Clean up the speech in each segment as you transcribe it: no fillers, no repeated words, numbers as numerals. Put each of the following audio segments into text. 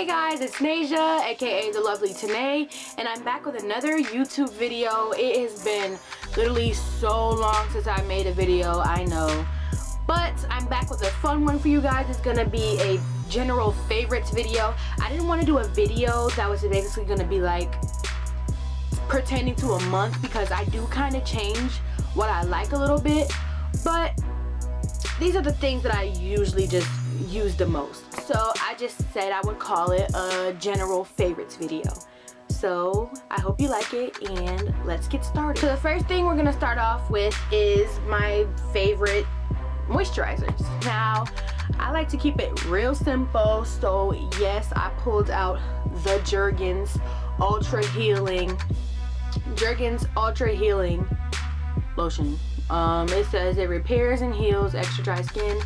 Hey guys, it's Nasia, aka the lovely Tanae, and I'm back with another YouTube video. It has been literally so long since I made a video, I know. But I'm back with a fun one for you guys. It's gonna be a general favorites video. I didn't want to do a video that was basically gonna be like pertaining to a month, because I do kind of change what I like a little bit. But these are the things that I usually just use the most. So I just said I would call it a general favorites video. So I hope you like it, and let's get started. So the first thing we're gonna start off with is my favorite moisturizers. Now, I like to keep it real simple. So yes, I pulled out the Jergens Ultra Healing lotion. It says it repairs and heals extra dry skin.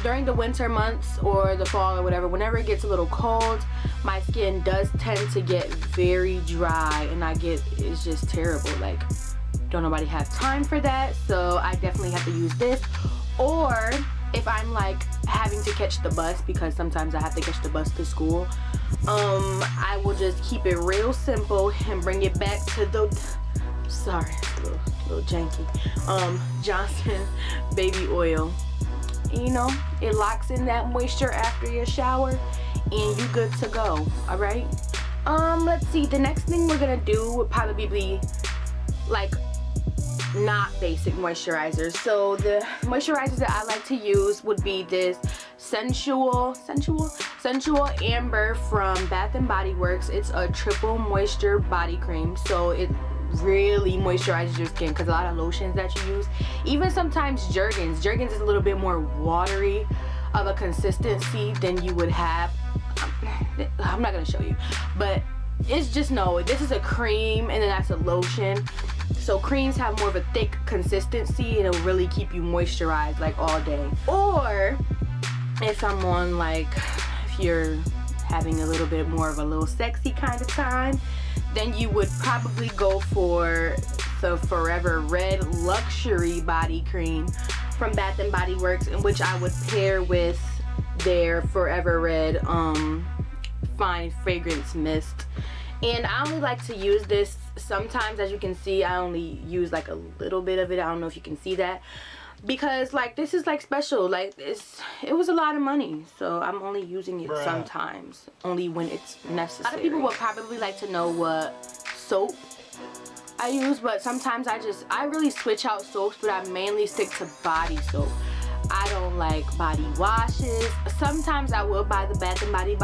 During the winter months or the fall or whatever, whenever it gets a little cold, my skin does tend to get very dry, and it's just terrible. Like, don't nobody have time for that, so I definitely have to use this. Or if I'm like having to catch the bus, because sometimes I have to catch the bus to school, I will just keep it real simple and bring it back to the, sorry, a little janky, Johnson baby oil. You know, it locks in that moisture after your shower, and you good to go. All right, let's see, the next thing we're gonna do would probably be like not basic moisturizers. So the moisturizers that I like to use would be this sensual amber from Bath and Body Works. It's a triple moisture body cream, so it really moisturizes your skin, because a lot of lotions that you use, even sometimes Jergens is a little bit more watery of a consistency than you would have. I'm not gonna show you, but it's just, no, this is a cream and then that's a lotion. So creams have more of a thick consistency, and it'll really keep you moisturized like all day. Or if I'm on, like, if you're having a little bit more of a little sexy kind of time, then you would probably go for the Forever Red Luxury Body Cream from Bath and Body Works, in which I would pair with their Forever Red Fine Fragrance Mist. And I only like to use this sometimes. As you can see, I only use like a little bit of it. I don't know if you can see that, because like this is like special, like it was a lot of money, so I'm only using it sometimes, only when it's necessary. A lot of people would probably like to know what soap I use, but sometimes I really switch out soaps, but I mainly stick to body soap. I don't like body washes. Sometimes I will buy the Bath and Body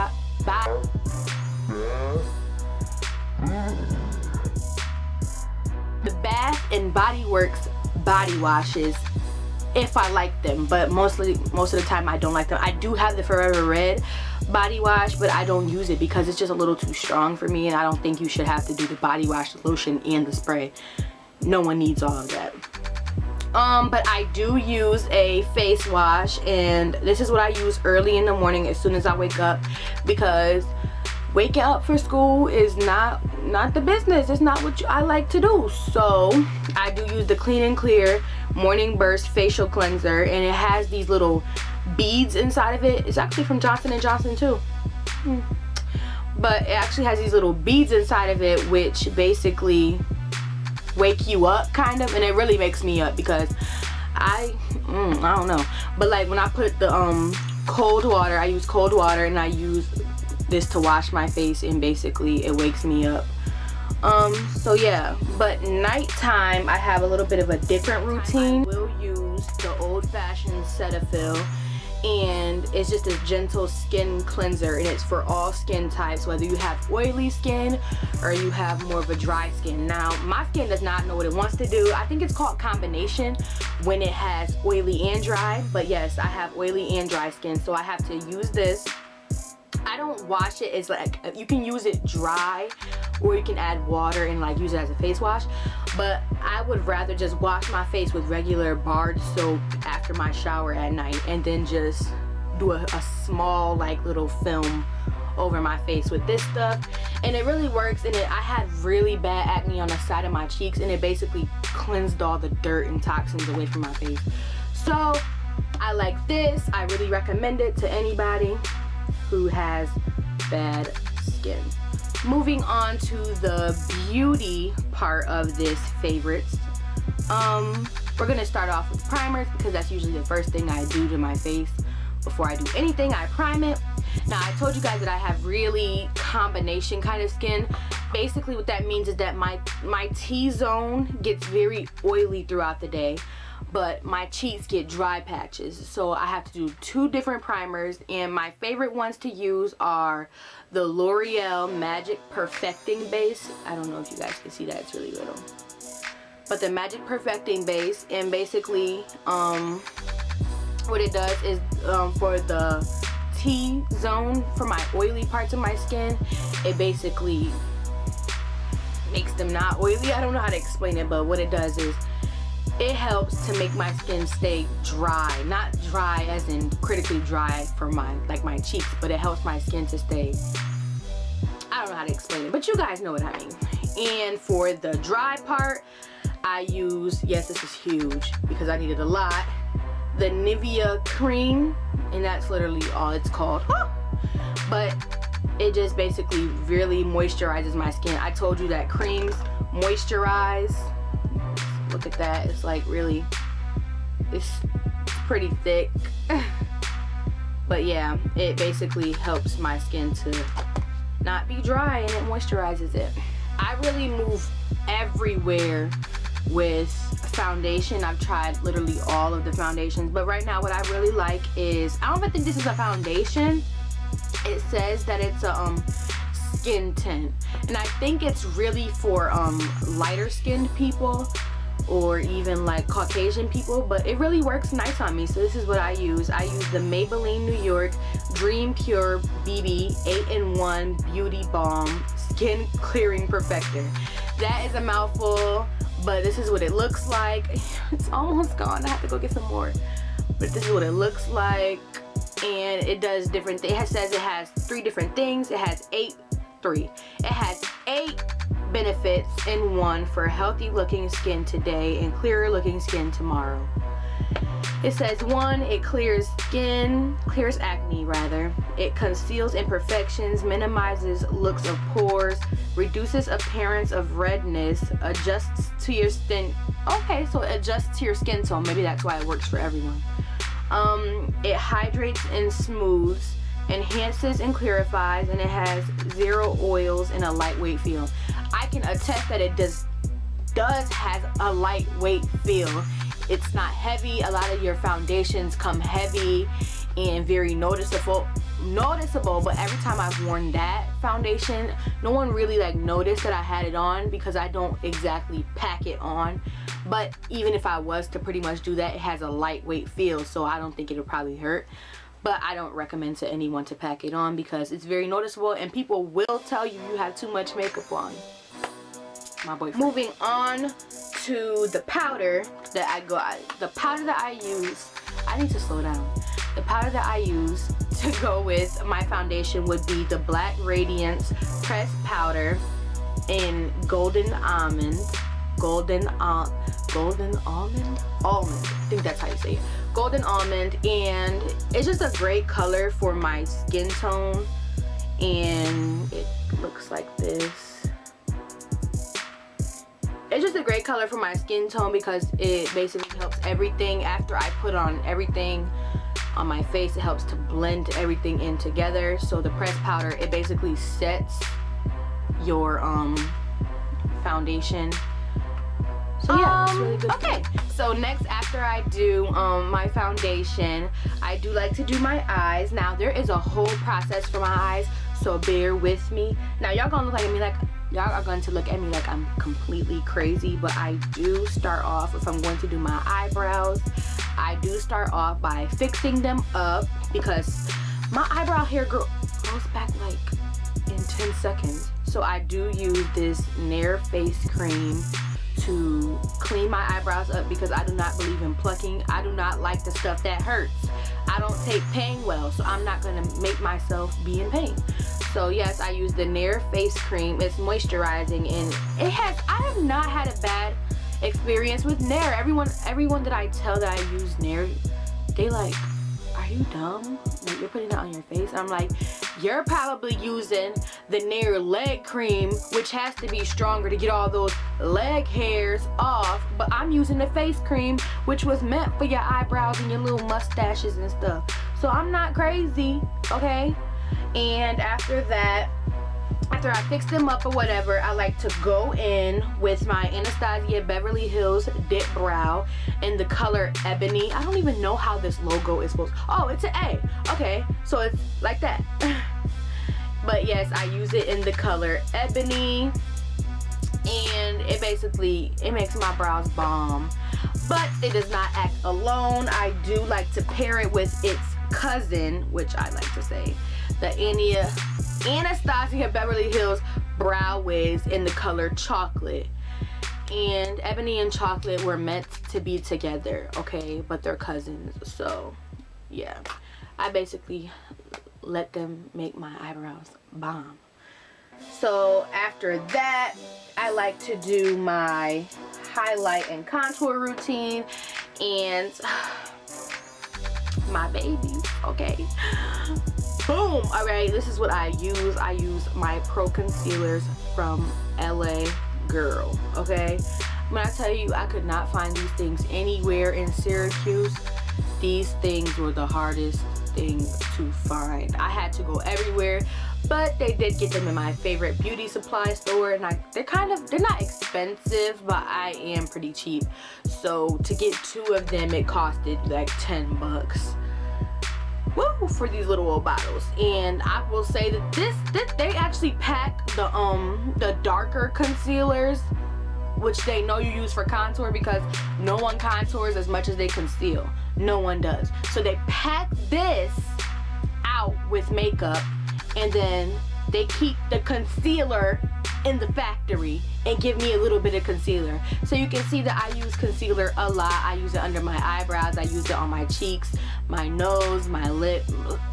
the Bath and Body Works body washes if I like them, but most of the time I don't like them. I do have the Forever Red body wash, but I don't use it because it's just a little too strong for me, and I don't think you should have to do the body wash, the lotion, and the spray. No one needs all of that. But I do use a face wash, and this is what I use early in the morning as soon as I wake up, because waking up for school is not the business. It's not what I like to do. So I do use the Clean and Clear Morning Burst Facial Cleanser, and it has these little beads inside of it. It's actually from Johnson & Johnson too. But it actually has these little beads inside of it, which basically wake you up kind of, and it really wakes me up, because I don't know, but like when I put the cold water, I use cold water, and I use this to wash my face, and basically it wakes me up. So yeah, but nighttime I have a little bit of a different routine. I will use the old-fashioned Cetaphil, and it's just a gentle skin cleanser, and it's for all skin types, whether you have oily skin or you have more of a dry skin. Now my skin does not know what it wants to do. I think it's called combination when it has oily and dry, but yes, I have oily and dry skin, so I have to use this. I don't wash it. It's like, you can use it dry, or you can add water and like use it as a face wash, but I would rather just wash my face with regular bar soap after my shower at night, and then just do a small like little film over my face with this stuff, and it really works. And I had really bad acne on the side of my cheeks, and it basically cleansed all the dirt and toxins away from my face. So I like this. I really recommend it to anybody who has bad skin. Moving on to the beauty part of this favorites. We're gonna start off with primers because that's usually the first thing I do to my face. Before I do anything, I prime it. Now, I told you guys that I have really combination kind of skin. Basically, what that means is that my T-zone gets very oily throughout the day, but my cheeks get dry patches. So I have to do 2 different primers, and my favorite ones to use are the L'Oreal Magic Perfecting Base. I don't know if you guys can see that, it's really little. But the Magic Perfecting Base, and basically, what it does is for the T-zone, for my oily parts of my skin, it basically makes them not oily. I don't know how to explain it, but what it does is it helps to make my skin stay dry. Not dry as in critically dry for my cheeks, but it helps my skin to stay, I don't know how to explain it, but you guys know what I mean. And for the dry part, I use, yes, this is huge because I needed a lot, the Nivea cream, and that's literally all it's called. But it just basically really moisturizes my skin. I told you that creams moisturize. Look at that, it's like really, it's pretty thick. But yeah, it basically helps my skin to not be dry, and it moisturizes it. I really move everywhere with foundation. I've tried literally all of the foundations, but right now what I really like is, I don't even think this is a foundation. It says that it's a skin tint, and I think it's really for lighter skinned people or even like Caucasian people, but it really works nice on me. So this is what I use. I use the Maybelline New York Dream Pure BB 8-in-1 Beauty Balm Skin Clearing Perfector. That is a mouthful, but this is what it looks like. It's almost gone, I have to go get some more. But this is what it looks like, and it does different things. It says it has 3 different things. It has 8 benefits in one for healthy looking skin today and clearer looking skin tomorrow. It says 1, it clears acne rather. It conceals imperfections, minimizes looks of pores, reduces appearance of redness, adjusts to your skin. Okay, so it adjusts to your skin tone. Maybe that's why it works for everyone. It hydrates and smooths, enhances and clarifies, and it has 0 oils and a lightweight feel. I can attest that it does has a lightweight feel. It's not heavy. A lot of your foundations come heavy and very noticeable, but every time I've worn that foundation, no one really like noticed that I had it on because I don't exactly pack it on. But even if I was to pretty much do that, it has a lightweight feel, so I don't think it'll probably hurt. But I don't recommend to anyone to pack it on because it's very noticeable, and people will tell you you have too much makeup on. My boyfriend. Moving on to the powder that I use. I need to slow down. The powder that I use to go with my foundation would be the Black Radiance Pressed Powder in Golden Almond. I think that's how you say it. Golden Almond, and it's just a great color for my skin tone, and it looks like this. It's just a great color for my skin tone because it basically helps everything. After I put on everything on my face, it helps to blend everything in together. So the pressed powder, it basically sets your foundation. So yeah, it's really good. Okay, so next, after I do my foundation, I do like to do my eyes. Now there is a whole process for my eyes, so bear with me. Now y'all gonna look at me like, y'all are going to look at me like I'm completely crazy, but I do start off, if I'm going to do my eyebrows, I do start off by fixing them up because my eyebrow hair grows back like in 10 seconds. So I do use this Nair face cream to clean my eyebrows up because I do not believe in plucking. I do not like the stuff that hurts. I don't take pain well, so I'm not gonna make myself be in pain. So yes, I use the Nair face cream. It's moisturizing, and I have not had a bad experience with Nair. Everyone that I tell that I use Nair, they like, are you dumb? Like, you're putting it on your face? I'm like, you're probably using the Nair leg cream, which has to be stronger to get all those leg hairs off, but I'm using the face cream, which was meant for your eyebrows and your little mustaches and stuff. So I'm not crazy, okay? And after that, after I fix them up or whatever, I like to go in with my Anastasia Beverly Hills Dip Brow in the color Ebony. I don't even know how this logo is supposed to, oh, it's an A. Okay, so it's like that. But yes, I use it in the color Ebony, and it basically, it makes my brows bomb. But it does not act alone. I do like to pair it with its cousin, which I like to say, the Anastasia Beverly Hills Brow Wigs in the color Chocolate. And Ebony and Chocolate were meant to be together, okay? But they're cousins, so yeah. I basically let them make my eyebrows bomb. So after that, I like to do my highlight and contour routine and my baby, okay? Boom! Alright, this is what I use. I use my Pro Concealers from LA Girl, okay? When I tell you I could not find these things anywhere in Syracuse, these things were the hardest things to find. I had to go everywhere, but they did get them in my favorite beauty supply store, and they're not expensive, but I am pretty cheap. So to get 2 of them, it costed like 10 bucks. Woo, for these little old bottles. And I will say that this they actually pack the darker concealers, which they know you use for contour, because no one contours as much as they conceal. No one does. So they pack this out with makeup, and then they keep the concealer in the factory and give me a little bit of concealer. So you can see that I use concealer a lot. I use it under my eyebrows, I use it on my cheeks, my nose, my lip.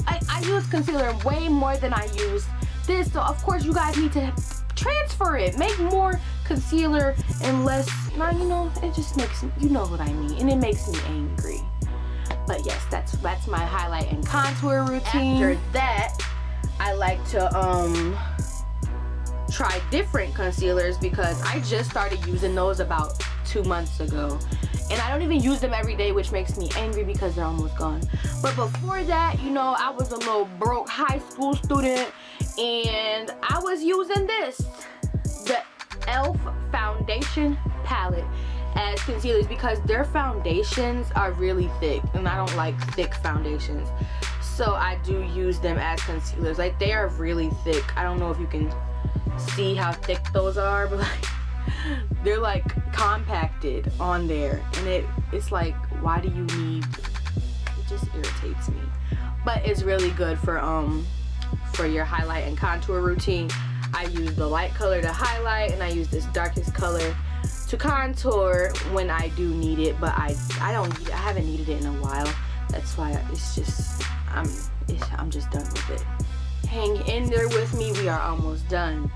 I use concealer way more than I use this. So of course you guys need to transfer it. Make more concealer and less, now you know, it just makes, you know what I mean, and it makes me angry. But yes, that's my highlight and contour routine. After that, I like to try different concealers, because I just started using those about 2 months ago, and I don't even use them every day, which makes me angry because they're almost gone. But before that, you know, I was a little broke high school student, and I was using this, the e.l.f. foundation palette, as concealers, because their foundations are really thick, and I don't like thick foundations. So I do use them as concealers. Like, they are really thick. I don't know if you can see how thick those are, but like, they're like compacted on there, and it's like, why do you need, it just irritates me. But it's really good for your highlight and contour routine. I use the light color to highlight, and I use this darkest color to contour when I do need it, but I haven't needed it in a while. That's why it's just, I'm just done with it. Hang in there with me, we are almost done.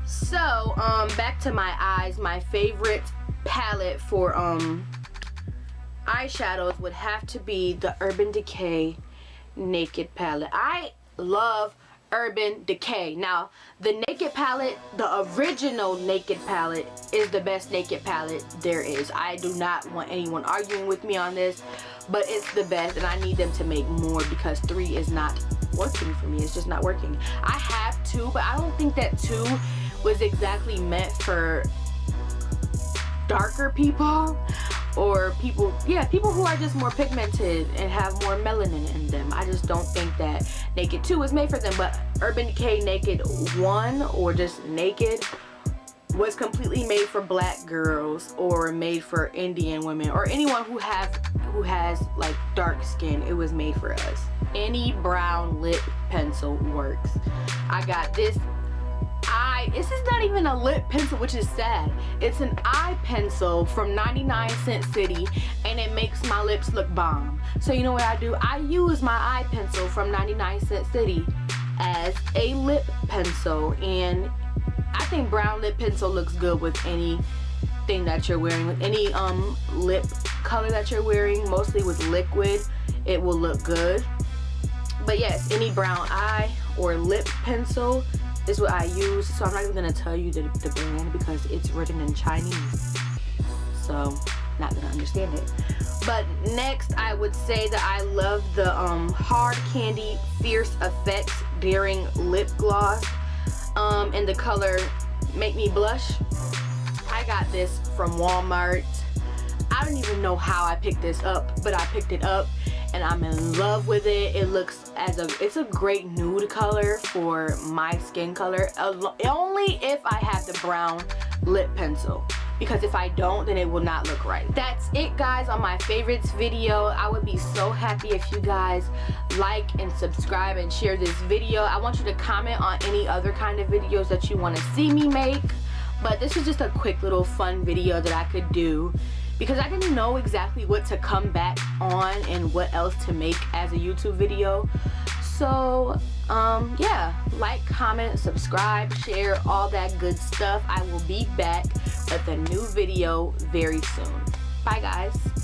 So back to my eyes. My favorite palette for eyeshadows would have to be the Urban Decay Naked palette. I love Urban Decay. Now, the Naked palette, the original Naked palette, is the best Naked palette there is. I do not want anyone arguing with me on this, but it's the best, and I need them to make more, because 3 is not working for me. It's just not working. I have 2, but I don't think that 2 was exactly meant for darker people, or people who are just more pigmented and have more melanin in them. I just don't think that Naked 2 was made for them. But Urban Decay Naked 1, or just Naked, was completely made for black girls, or made for Indian women, or anyone who has like dark skin. It was made for us. Any brown lip pencil works. I got this this is not even a lip pencil, which is sad. It's an eye pencil from 99 Cent City, and it makes my lips look bomb. So you know what I do? I use my eye pencil from 99 Cent City as a lip pencil, and I think brown lip pencil looks good with anything that you're wearing, with any lip color that you're wearing, mostly with liquid, it will look good. But yes, any brown eye or lip pencil is what I use. So I'm not even gonna tell you the brand because it's written in Chinese, so not gonna understand it. But next, I would say that I love the Hard Candy Fierce Effects Daring Lip Gloss in the color Make Me Blush. I got this from Walmart. I don't even know how I picked this up, but I picked it up and I'm in love with it. It looks it's a great nude color for my skin color, only if I have the brown lip pencil, because if I don't, then it will not look right. That's it, guys, on my favorites video. I would be so happy if you guys like and subscribe and share this video. I want you to comment on any other kind of videos that you want to see me make, but this is just a quick little fun video that I could do because I didn't know exactly what to come back on and what else to make as a YouTube video. So yeah, like, comment, subscribe, share, all that good stuff. I will be back with a new video very soon. Bye, guys.